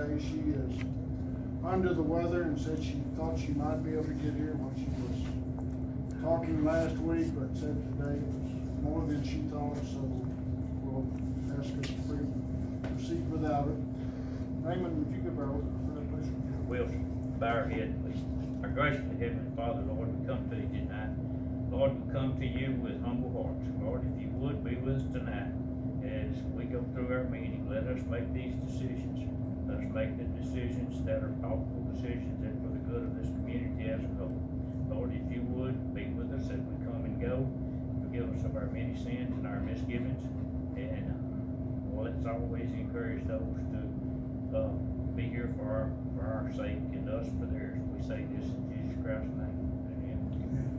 today. She is under the weather and said she thought she might be able to get here when she was talking last week, but said today it was more than she thought, so we'll ask us to proceed without it. Raymond, would you give our prayer, please? We'll bow our head, please. Our gracious Heavenly Father, Lord, we come to you tonight. Lord, we come to you with humble hearts. Lord, if you would be with us tonight as we go through our meeting, let us make these decisions. Let us make the decisions that are thoughtful decisions and for the good of this community as a whole. Lord, if you would be with us as we come and go, forgive us of our many sins and our misgivings, and let's always encourage those to be here for our sake and us for theirs. We say this in Jesus Christ's name. Amen.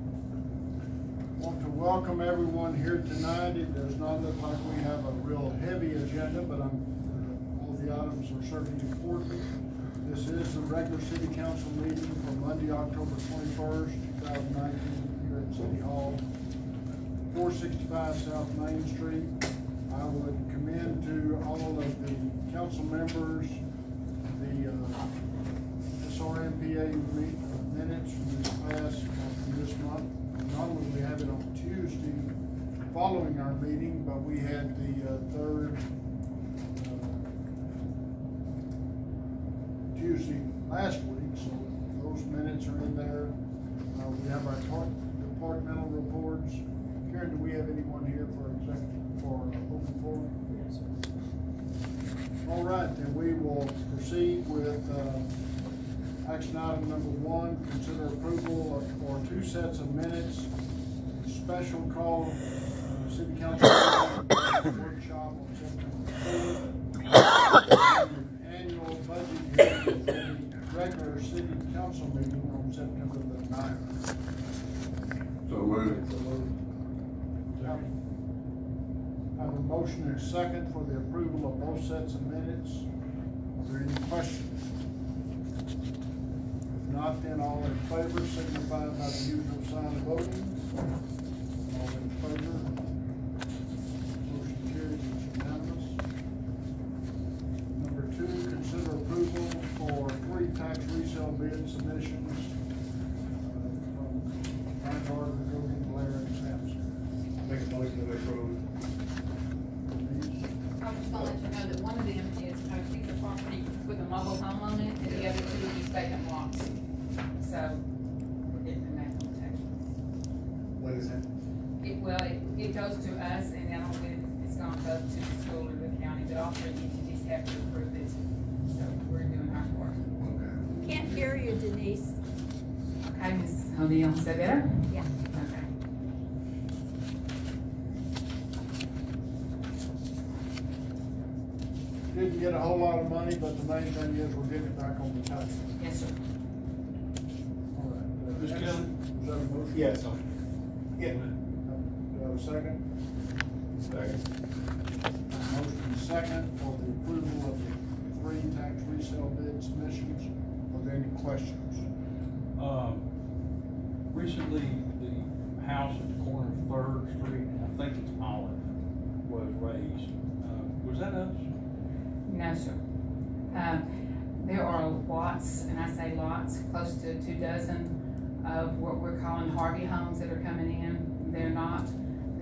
I want to welcome everyone here tonight. It does not look like we have a real heavy agenda, but all the items are certainly important. This is the regular City Council meeting for Monday, October 21st, 2019, here at City Hall, 465 South Main Street. I would commend to all of the council members the SRMPA minutes from this month. Normally we have it on Tuesday following our meeting, but we had the third Tuesday last week, so those minutes are in there. We have our departmental reports. Karen, do we have anyone here for open forum? Yes, sir. All right, then we will proceed with action item number 1, consider approval for 2 sets of minutes, special call City Council workshop on September 4th, annual budget hearing for the regular City Council meeting on September the 9th. So moved. I have a motion and a second for the approval of both sets of minutes. Are there any questions? If not, then all in favor signify by the usual sign of voting. All in favor. Motion carries, it's unanimous. Number 2, consider approval for 3 tax resale bid submissions from Brian Carter, Gogan, Blair, and Sampson. Make a motion to approve. I was just gonna let you know that one of them is a piece of property with a mobile home on it, and the other 2 is vacant lots. So, we're getting the name protection. What is that? It goes to us, and then it's gonna go to the school or the county, but all 3 entities have to approve it. So, we're doing our part. Okay. Can't hear you, Denise. Okay, Ms. O'Neill, is that better? Yeah. Okay. Didn't get a whole lot of money, but the main thing is we're getting it back on the tax. Yes, sir. All right. Mr. Kelly? Was that a motion? Yes. Yeah. Do I have a second? Second. Motion and second for the approval of the 3 tax resale bid submissions. Are there any questions? Recently, the house at the corner of 3rd Street, and I think it's Olive, was raised. Was that us? No, sir. There are lots, and I say lots, close to 2 dozen of what we're calling Harvey homes that are coming in. They're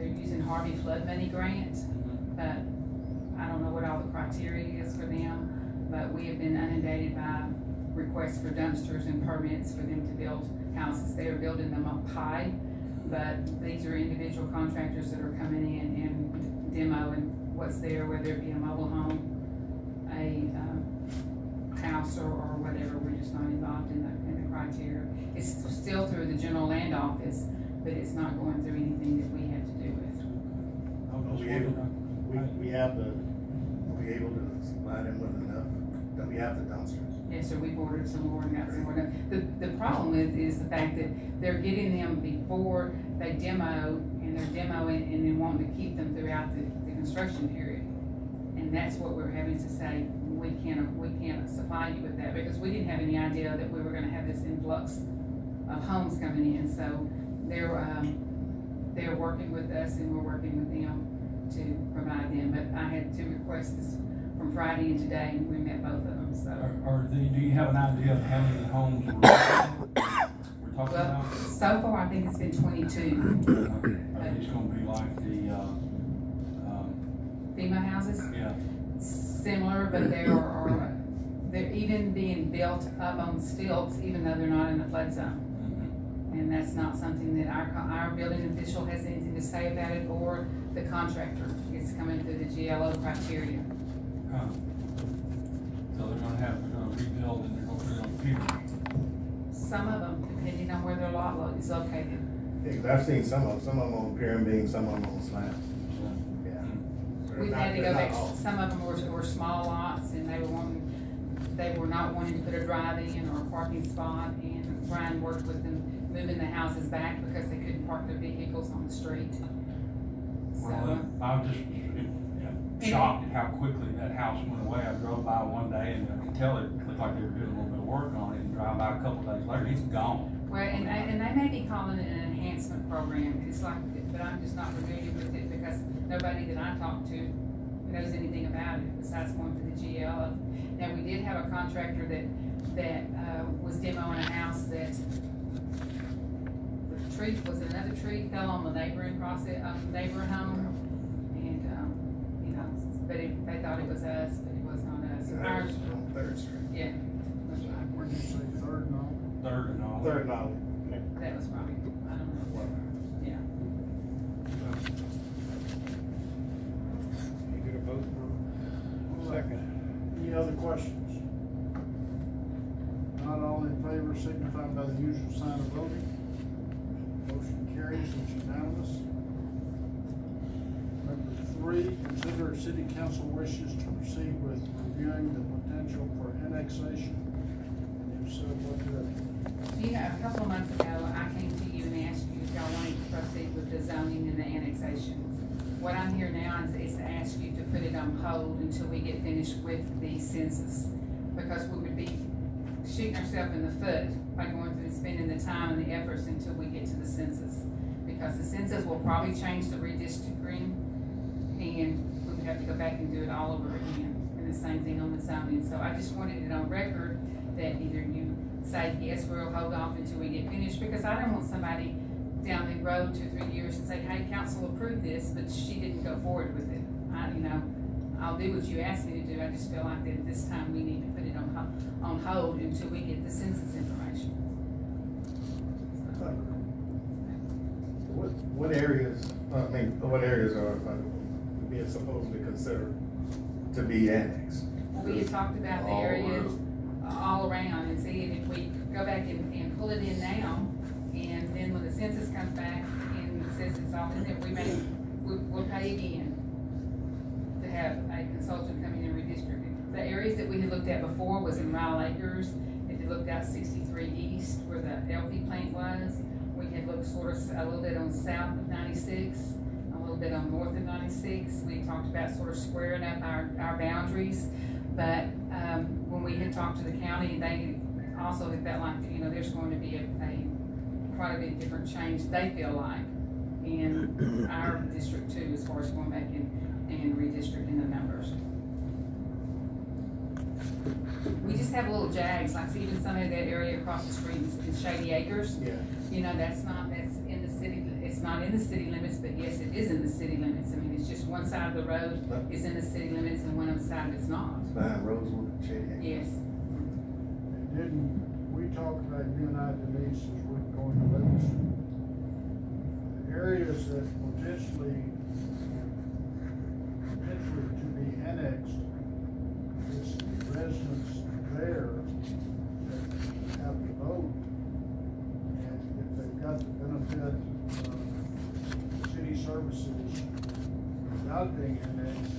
using Harvey flood money grant, but I don't know what all the criteria is for them, but we have been inundated by requests for dumpsters and permits for them to build houses. They are building them up high, but these are individual contractors that are coming in and demoing what's there, whether it be a mobile home, a house, or whatever. We're just not involved in the criteria. It's still through the general land office, but it's not going through anything that we have to do with. Are we able to supply them with enough? Do we have the dumpsters? Yes, sir, we've ordered some more and got some more done. The problem is the fact that they're getting them before they demo, and they're demoing and then wanting to keep them throughout the construction period. And that's what we're having to say, we can't supply you with that, because we didn't have any idea that we were gonna have this influx of homes coming in. So they're working with us, and we're working with them to provide them. But I had 2 requests from Friday and today, and we met both of them, so. do you have an idea of how many homes we're talking Well, about? so far, I think it's been 22 Are these gonna be like the, FEMA houses. yeah, Similar, but they're even being built up on stilts, even though they're not in the flood zone. And that's not something that our building official has anything to say about it, or the contractor. It's coming through the GLO criteria. so they're gonna rebuild and they're gonna put it on people. Some of them, depending on where their lot is located. Yeah, 'cause I've seen some of them on pier and beam, some of them on slab. Yeah. So We've they're had to not- go they're back, not all- some of them were small lots, and they were not wanting to put a drive-in or a parking spot, and Brian worked with them moving the houses back because they couldn't park their vehicles on the street. Well, I was just shocked at how quickly that house went away. I drove by one day and I could tell it looked like they were doing a little bit of work on it, and drive by a couple days later, it's gone. Well, and they may be calling it an enhancement program, it's like, but I'm just not familiar with it because nobody that I talked to knows anything about it besides going to the GL. Now, we did have a contractor that was demoing a house that the tree, another tree fell on the neighboring neighboring home, and, you know, but they thought it was us, but it was not us. Yeah, Ours, on Third Street. yeah, that's right. Where'd you say, third and all? Third and all. Third and all. That was probably, I don't know what, yeah. You get a vote for second. Any other questions? Not all in favor, signify by the usual sign of voting. Motion carries, it's unanimous. Number 3, consider if city council wishes to proceed with reviewing the potential for annexation. And if so, what direction? Yeah, a couple of months ago, I came to you and asked you if y'all wanted to proceed with the zoning and the annexation. What I'm here now is to ask you to put it on hold until we get finished with the census. Because we would be shooting ourselves in the foot by going through and spending the time and the efforts until we get to the census. Because the census will probably change the redistricting, and we would have to go back and do it all over again. And the same thing on the zoning. So I just wanted it on record that either you say, yes, we'll hold off until we get finished, because I don't want somebody down the road 2 or 3 years and say, hey, council approved this, but she didn't go forward with it. I'll do what you asked me to do. I just feel like that this time we need to put it on hold until we get the census information. What areas are being supposedly considered to be annexed? We had talked about the All areas all around and seeing if we go back and pull it in now, and then when the census comes back and says it's all in there, we'll pay again to have a consultant come in and redistrict it. The areas that we had looked at before was in Ryle Acres. If you looked out 63 East where the LP plant was, we had looked sort of a little bit on south of 96, a little bit on north of 96. We talked about sort of squaring up our boundaries, but when we had talked to the county, they also had felt like, you know, there's going to be quite a bit different change, they feel like, in our district too, as far as going back and redistricting the numbers. We just have little jags, like even some of that area across the street in Shady Acres. Yeah. You know, that's in the city, it's not in the city limits, but yes, it is in the city limits. I mean, it's just one side of the road is in the city limits and one other side it's not. Behind Rosewood, Shady Acres. Yes. And didn't we talk about, you and I, Denise, as we're going to those areas that potentially to be annexed, it's the residents there that have the vote, and if they've got the benefit of city services without being annexed,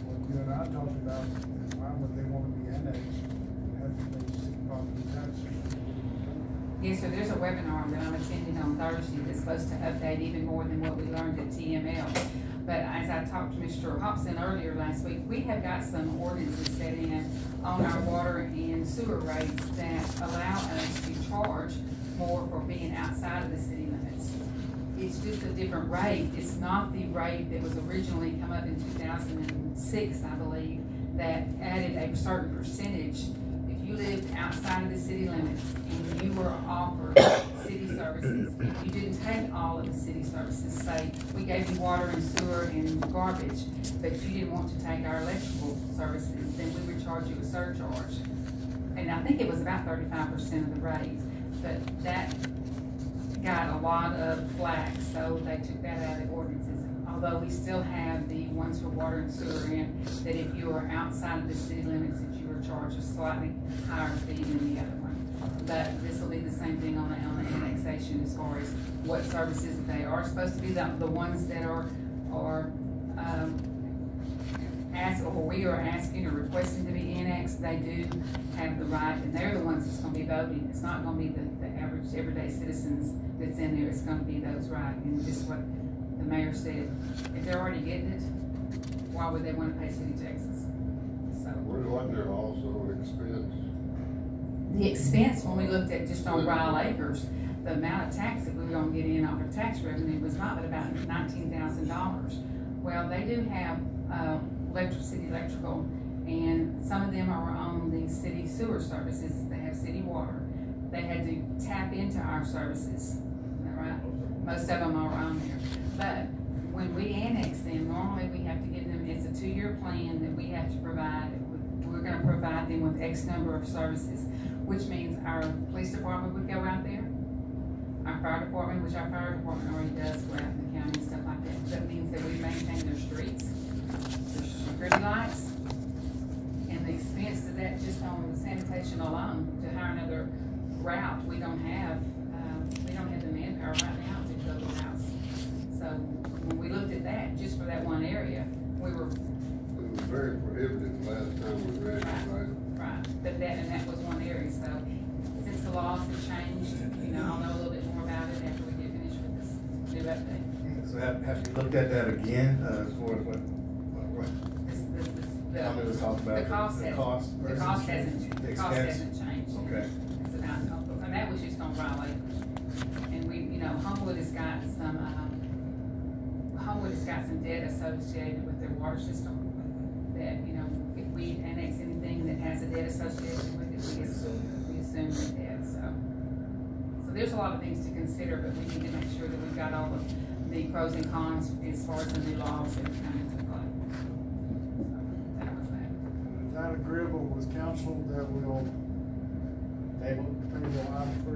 what you and I talked about, why would they want to be annexed, have to pay city property taxes? Yes, so there's a webinar that I'm attending on Thursday that's supposed to update even more than what we learned at TML. But as I talked to Mr. Hobson earlier last week, we have got some ordinances set in on our water and sewer rates that allow us to charge more for being outside of the city limits. It's just a different rate. It's not the rate that was originally come up in 2006, I believe. that added a certain percentage. If you lived outside of the city limits and you were offered city services, you didn't take all of the city services, say, we gave you water and sewer and garbage, but you didn't want to take our electrical services, then we would charge you a surcharge. And I think it was about 35% of the rate, but that got a lot of flack, so they took that out of the ordinances. Although we still have the ones for water and sewer in, that if you are outside of the city limits, that you are charged a slightly higher fee than the other one. But this will be the same thing on the annexation as far as what services they are supposed to be, the ones that are asked, or we are asking or requesting to be annexed, they do have the right, and they're the ones that's gonna be voting. It's not gonna be the average everyday citizens that's in there, it's gonna be those right, and just what the mayor said. If they're already getting it, why would they wanna pay city taxes? So. Wasn't there also an expense? The expense, when we looked at just on Ryle Acres, the amount of tax that we were gonna get in off of tax revenue was not but about $19,000. Well, they do have, electrical, and some of them are on the city sewer services, they have city water. They had to tap into our services, is that right? Most of them are on there. But when we annex them, normally we have to give them, it's a 2-year plan that we have to provide. We're gonna provide them with X number of services, which means our police department would go out there, our fire department, which our fire department already does, go out in the county and stuff like that. That means that we maintain their streets, their security lights, and the expense to that just on the sanitation alone, to hire another route, we don't have the manpower right now to build a house. So when we looked at that, just for that one area, we were. It was very prohibitive last time we read it, right? Right, but that was one area, so since the laws have changed, I'll know a little bit more about it after we get finished with this new update. So have you looked at that again, as far as what? The cost hasn't changed. Okay. It's about, and that was just on Ryle Acres. And Homewood has got some debt associated with their water system that, if we annex anything that has a debt associated with it, we assume the debt, so there's a lot of things to consider, but we need to make sure that we've got all the pros and cons as far as the new laws that are coming into play. So that was that. Is that agreeable with council that we'll table item 3?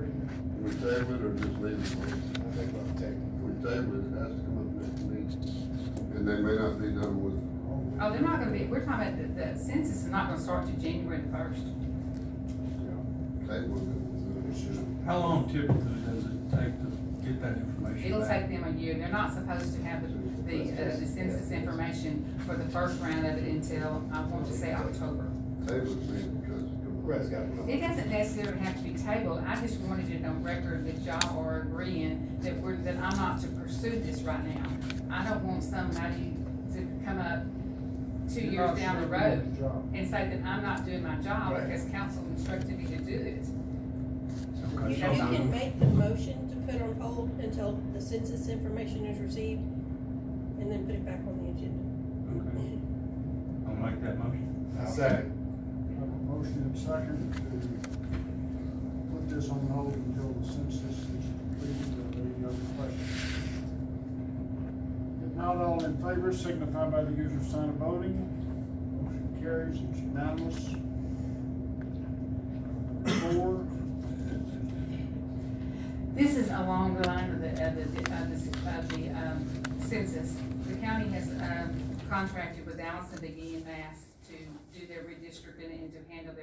Can we table it or just leave it? I think we'll take. If we table it, it has to come up next meeting. And they may not be done with. Oh, they're not gonna be, we're talking about the census is not gonna start till January 1st. Table it. It's just. How long typically does it take to get that information It'll back? take them a year. They're not supposed to have the census information for the first round of it until, I want to say, October. Table it, because. It doesn't necessarily have to be tabled. I just wanted it on record that y'all are agreeing that I'm not to pursue this right now. I don't want somebody to come up 2 years down the road and say that I'm not doing my job because council instructed me to do it. You can make the motion to put on hold until the census information is received, and then put it back on the agenda. Okay. I'll make that motion. Second. Have a motion and second to put this on hold until the census is completed. Are there any other questions? If not, all in favor signify by the usual sign of voting. Motion carries, it's unanimous. 4. This is along the line of the census. The county has contracted with Allison McGee and Mass to do their redistricting and to handle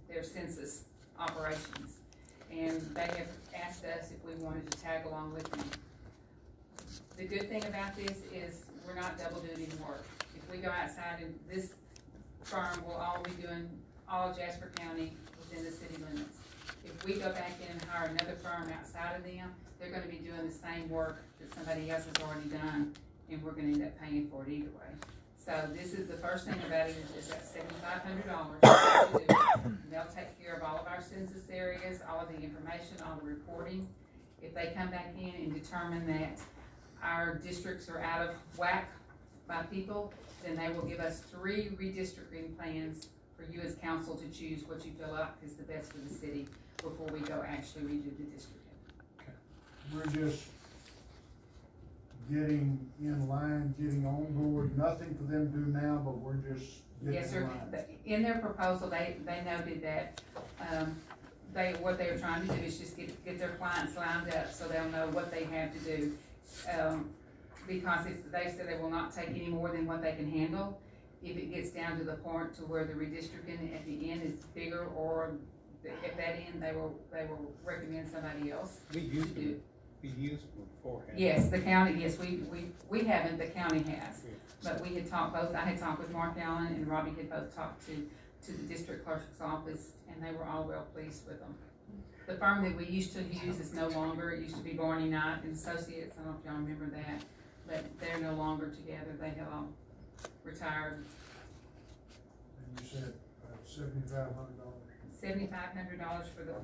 their census operations. And they have asked us if we wanted to tag along with them. The good thing about this is we're not double duty work. If we go outside, and this firm will all be doing all of Jasper County within the city limits. If we go back in and hire another firm outside of them, they're gonna be doing the same work that somebody else has already done, and we're gonna end up paying for it either way. So this is the first thing about it is that $7,500. They'll take care of all of our census areas, all of the information, all the reporting. If they come back in and determine that our districts are out of whack by people, then they will give us 3 redistricting plans for you as council to choose what you feel like is the best for the city before we go actually redo the districting. We're just getting in line, getting on board, nothing for them to do now, but we're just getting Yes, in sir. line. In their proposal, they noted that, what they were trying to do is just get their clients lined up so they'll know what they have to do. Because they said they will not take any more than what they can handle. If it gets down to the point to where the redistricting at the end is bigger, or at that end, they will recommend somebody else We to used do. We used beforehand. Yes, the county, yes, we haven't, the county has. But we had talked both, I had talked with Mark Allen and Robbie had both talked to the district clerk's office, and they were all well pleased with them. The firm that we used to use is no longer, it used to be Barney Knight and Associates, I don't know if y'all remember that, but they're no longer together, they have all retired. And you said $7,500. $7,500 for the,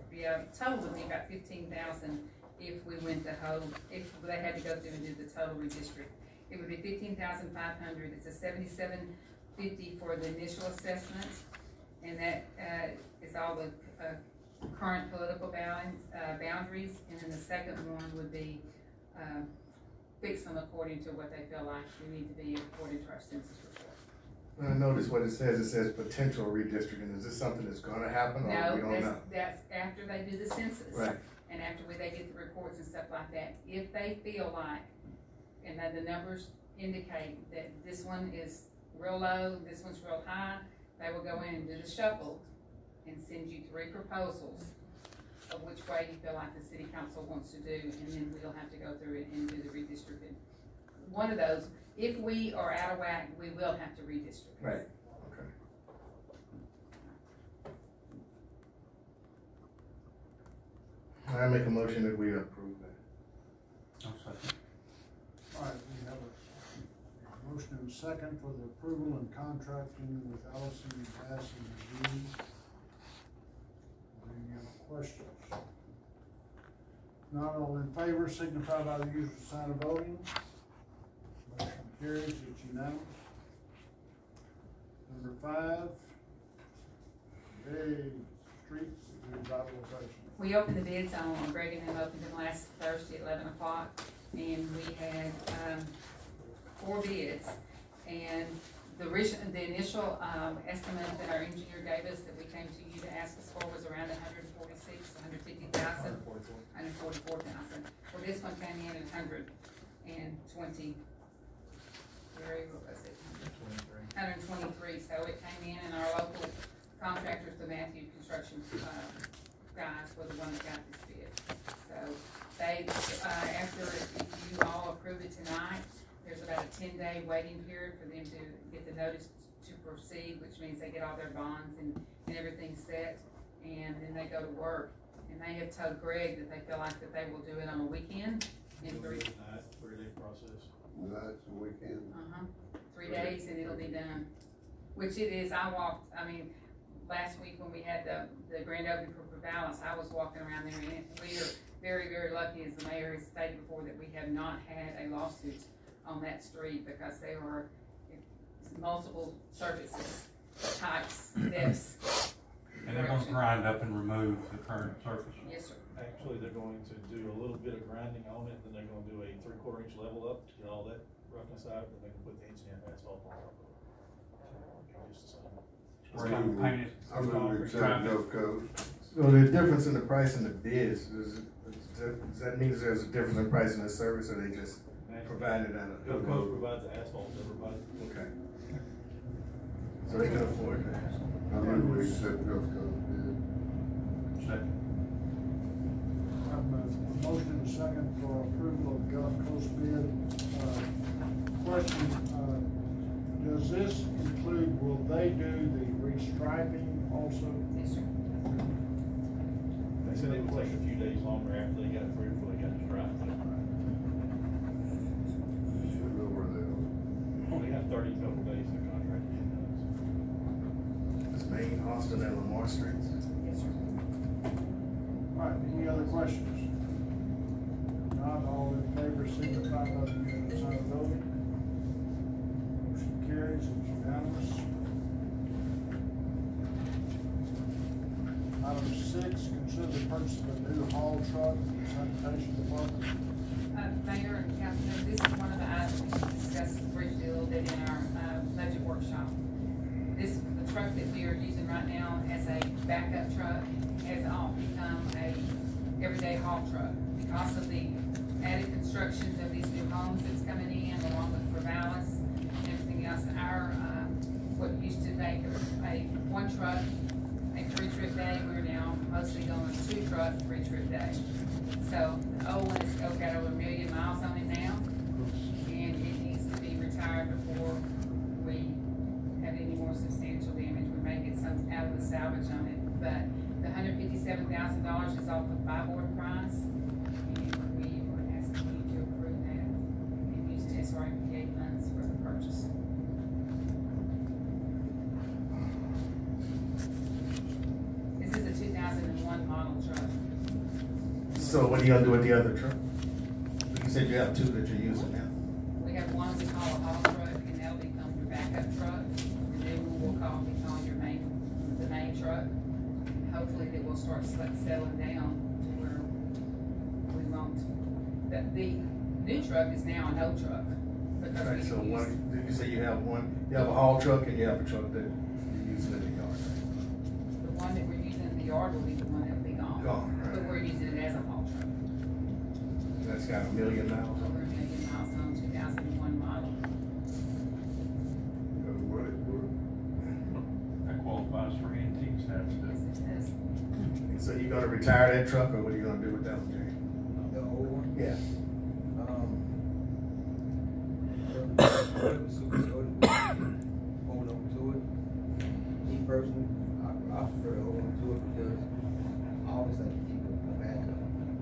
total would be about 15,000 if we went the whole, if they had to go through and do the total redistrict. It would be 15,500, it's a $7,750 for the initial assessment, and that, is all the, current political boundaries, and then the second one would be, fix them according to what they feel like we need to be according to our census report. I notice what it says potential redistricting. Is this something that's gonna happen, or we don't know? No, that's after they do the census. Right. And after they get the reports and stuff like that, if they feel like, and that the numbers indicate that this one is real low, this one's real high, they will go in and do the shuffle and send you 3 proposals of which way you feel like the city council wants to do, and then we'll have to go through it and do the redistricting. One of those, if we are out of whack, we will have to redistrict. Right. Okay. I make a motion that we approve that. I'll second. All right, we have a motion and a second for the approval and contracting with Allison Bass and Review. Any other questions? Not all in favor, signify by the usual sign of voting. Motion carries, it's unanimous. Number 5, street revitalization. We opened the bids on Greg and them opened them last Thursday at 11 o'clock, and we had 4 bids. And the initial estimate that our engineer gave us that we came to you to ask us for was around 150,000. 144,000. Well, this one came in at 120. What was it? 123. So it came in, and our local contractors, the Matthew Construction guys, were the one that got this bid. So they, after you all approve it tonight, there's about a 10-day waiting period for them to get the notice to proceed, which means they get all their bonds and everything set, and then they go to work. And they have told Greg that they feel like that they will do it on a weekend in 3 3-day process. Nights and weekends. 3 days, and it'll be done. Which it is. Last week when we had the grand opening for Vallis, I was walking around there, and we are very, very lucky, as the mayor has stated before, that we have not had a lawsuit on that street, because there were multiple surfaces, types, depths. And they're gonna grind up and remove the current surface. Yes, sir. Actually, they're going to do a little bit of grinding on it, then they're gonna do a 3/4 inch level up to get all that roughness out, then they can put the inch-and-a-half asphalt on top of it. Just the same. We're gonna paint it. I remember accepting Gulf Coast. So the difference in the price and the bids, does that mean there's a difference in price in the service, or they just provide it at a? Gulf Coast provides the asphalt to everybody. Okay. So they can afford that. I remember we accepted Gulf Coast bid. Second. I have a motion and a second for approval of Gulf Coast bid. Question, does this include, will they do the restriping also? Yes, sir. They said it would take a few days longer after they got it through before they got it striped. Should know where they are. Only have 30 total days to contract to get those. It's Main, Austin, and Lamar Streets. Yes, sir. All right, any other questions? Not all in favor, signify by the usual sign of voting. carries, it's unanimous. Item 6, consider the purchase of a new haul truck for the sanitation department. Mayor and Councilman, this is one of the items we discussed briefly a little bit in our budget workshop. The truck that we are using right now as a backup truck has all become a everyday haul truck because of the added construction of these new homes that's coming in, along with Corvallis and everything else. Our what used to make a one truck a 3-trip day, we're now mostly going 2-truck 3-trip day. So the old one has got over 1 million miles on it now, and it needs to be retired before we have any more substantial damage. We may get some out of the salvage on it, but the $157,000 is off the buy-board price, and we are asking you to approve that and use SRPA funds for the purchase. This is a 2001 model truck. So what are you gonna do with the other truck? You said you have 2 that you're using now. We have one we call a haul truck, and that'll become your backup truck. The new one we'll become the main truck. Hopefully that will start settling down to where we won't. The new truck is now a no truck. Because Right, so use, one, did you say you have a haul truck and you have a truck that you're using in the yard? the one that we're using in the yard will be the one that'll be gone. Gone, right. But we're using it as a haul truck. That's got 1 million miles on Over 1 million miles on 2001 model. That qualifies for antique status, Yes, doesn't it does. it. So you gonna retire that truck, or what are you gonna do with that one, Jay? The old one? Yeah. Hold on to it. Me personally, I prefer to hold on to it because I always like to keep a backup.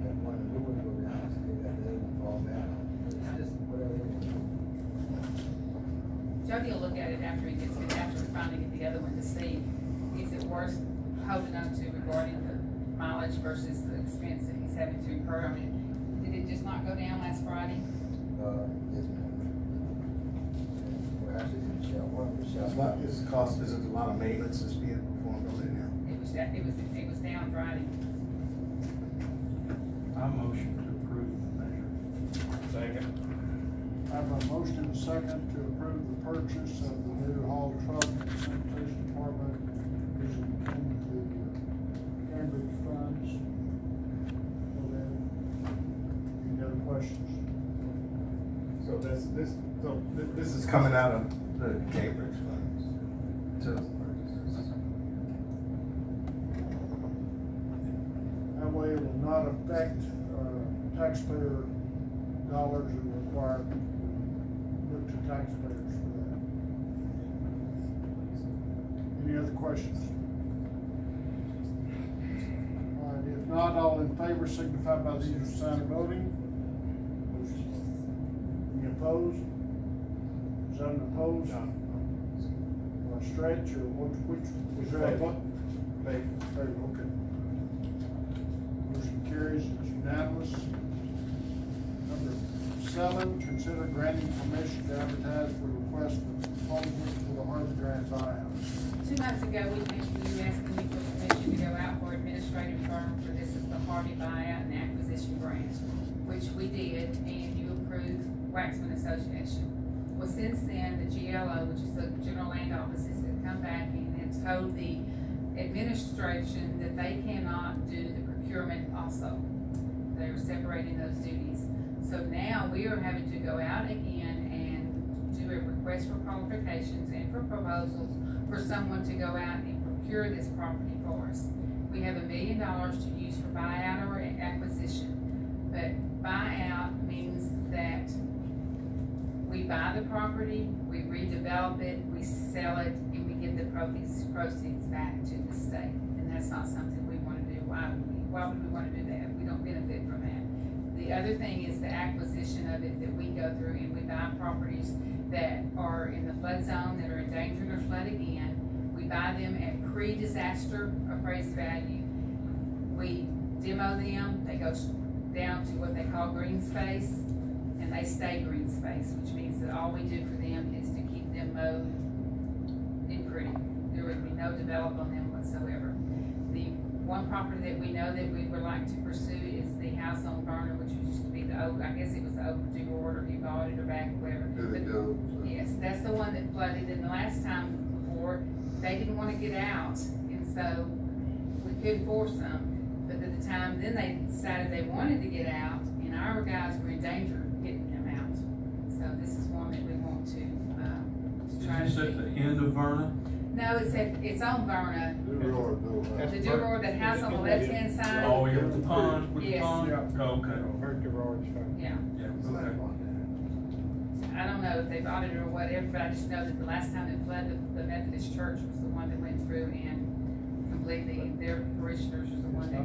If one of the new ones go down, I still got the other one fall back. It's just whatever. Jody will look at it after he gets it, after we finally get the other one to see, is it worth holding on to regarding the mileage versus the expense that he's having to incur on it. Did it just not go down last Friday? Yes, ma'am. Well, actually, it's in the shop. One of the Is shops. it a lot of maintenance that's being performed on it now? It was down Friday. I motion to approve the measure. Second. I have a motion and a second to approve the purchase of the new haul truck for the sanitation department using the Cambridge funds. Any other questions? So this is coming out of the Cambridge funds to purchases. That way it will not affect taxpayer dollars and require look to taxpayers for that. Any other questions? All right, if not, all in favor signify by the usual sign of voting. Any opposed? Is that an opposed? Or a stretch, or which, was there a vote? Favor, okay. Motion carries, it's unanimous. Number 7, consider granting permission to advertise for request for proposals for the Harvey Grant buyout. 2 months ago, we came to you asking you for permission to go out for administrative firm for this is the Harvey buyout and acquisition grant, which we did, and you approved Waxman Association. Well, since then, the GLO, which is the General Land Offices, have come back and have told the administration that they cannot do the procurement also. They're separating those duties. So now we are having to go out again and do a request for qualifications and for proposals for someone to go out and procure this property for us. We have $1 million to use for buyout or acquisition, but buyout means that we buy the property, we redevelop it, we sell it, and we give the proceeds back to the state. And that's not something we want to do. Why would we want to do that? We don't benefit from that. The other thing is the acquisition of it, that we go through and we buy properties that are in the flood zone, that are endangered or flood again. We buy them at pre-disaster appraised value. We demo them, they go down to what they call green space, and they stay green space, which means that all we do for them is to keep them mowed and pretty. There would be no development on them whatsoever. The one property that we know that we would like to pursue is the house on Verner, which used to be the old, I guess it was the overdue order, he bought it or back, whatever. Yes, that's the one that flooded, and the last time before, they didn't wanna get out, and so we couldn't force them. But at the time, then they decided they wanted to get out, and our guys were in danger of getting them out. So this is one that we want to try to Is this see. at the end of Verna? No, it's on Verna. The Duror, the house on the left-hand side. Oh, yeah, with the pond, with the Yes. pond? Yeah. Oh, okay. Yeah. Yeah, okay. I don't know if they bought it or whatever, but I just know that the last time it flooded, the Methodist Church was the one that went through and completely, their parishioners was the one that.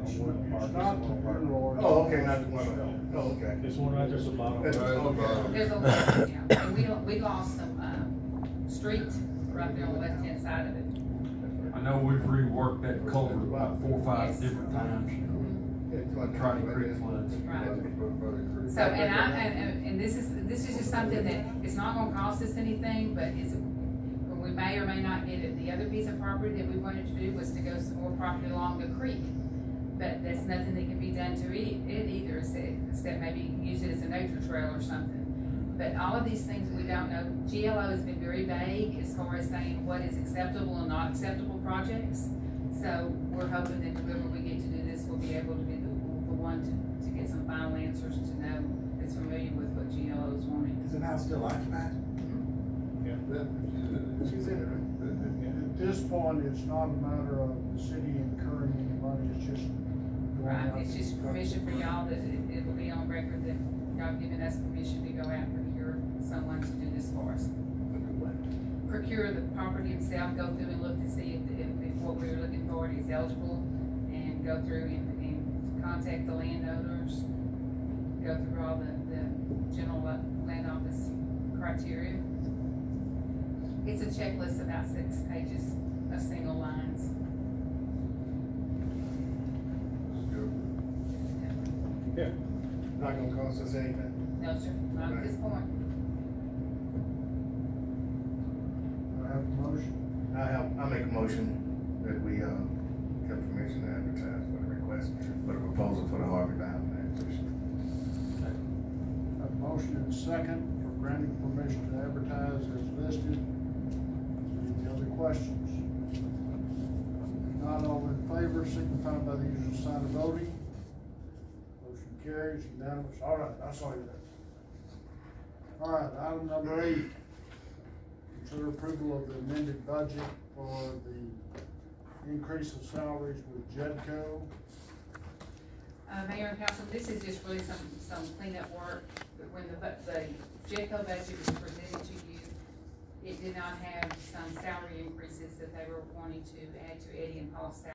It's not the Duror. Oh, okay, not the one, oh, okay. This one right there's a bottom. That's- okay. There's a lot, yeah, and we lost some, street right there on the left-hand side of it. I know we've reworked that culvert about 4 or 5 Yes. different times. Trying to create floods. Right. So, and this is just something that it's not gonna cost us anything, but we may or may not get it. The other piece of property that we wanted to do was to go some more property along the creek. But that's nothing that can be done to it either, except maybe use it as a nature trail or something. But all of these things we don't know. GLO has been very vague as far as saying what is acceptable and not acceptable projects. So we're hoping that whoever we get to do this will be able to be the one to get some final answers to know that's familiar with what GLO is wanting. Is the house still occupied? She's in it, right? At this point, it's not a matter of the city incurring any money, it's just. going Right, out it's to just permission for y'all that it will be on record that y'all giving us permission to go out and procure someone to do this for us. Procure the property itself, go through and look to see if what we're looking for is eligible, and go through and contact the landowners, go through all the general land office criteria. It's a checklist about 6 pages of single lines. Yeah. Not gonna cost us anything. No, sir, not at this point. I have a motion. I make a motion that we, give permission to advertise for the request for the proposal for the Harvey Island acquisition. I have a motion and a second for granting permission to advertise as listed. Any other questions? If not, all in favor, signify by the usual sign of voting. Motion carries unanimous. All right, I saw you there. All right, item number 8. Consider approval of the amended budget for the increase of salaries with JEDCO. Mayor and council, this is just really some cleanup work. When the JEDCO budget was presented to you, it did not have some salary increases that they were wanting to add to Eddie and Paul's salary.